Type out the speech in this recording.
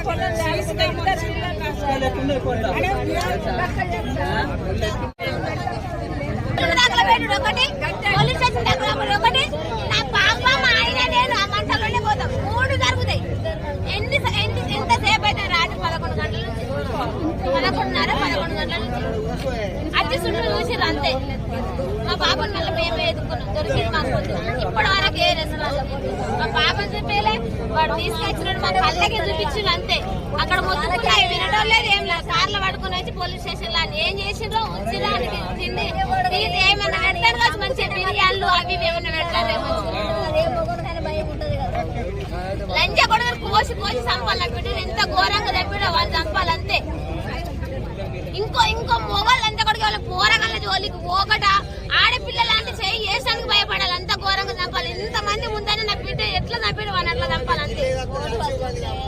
Police station దగ్గర ఒకటి నా పాప మా ఆయన నేను ఆ మంటలోనే పోతాం. 3 జరుగుతాయి. ఎంతసేపు అయితే రాత్రి 11 గంటల నుంచి 11:30 గంటల నుంచి అతి చుట్టూ చూసిర్రు అంతే. మా పాపను మళ్ళీ మేమే ఎదుర్కొన్నాం. దొరికింది మాకు ఇప్పటి వరకు ఏ రెస్పాన్స్. మా పాపను చెప్పేలే వాడు తీసుకొచ్చినాడు మా కళ్ళకి చూపించిండు అంతే. అక్కడ మొత్తం వినడం లేదు ఏం లేదు. కార్లో పడుకుని వచ్చి పోలీస్ స్టేషన్ లో ఏం చేసిండ్రో ఉంచిరా తిండి ఏమన్నా పెడతారు కావచ్చు. మంచిగా బిర్యానీలు అవి ఏమన్నా పెడతారు. లంచా కూడా కోసి చంపాలి. బిడ్డలు ఎంత ఘోరంగా తప్పిడో వాళ్ళు చంపాలంతే. ఇంకో మొగోళ్ళంతా కూడా వాళ్ళ పోరగాళ్ళ జోలికి పోకట ఆడపిల్లలాంటి చేయి వేసానికి భయపడాలి. అంత ఘోరంగా చంపాలి. ఇంతమంది ముందని నా బిడ్డ ఎట్లా చంపిడు వాళ్ళు అట్లా చంపాలంతే.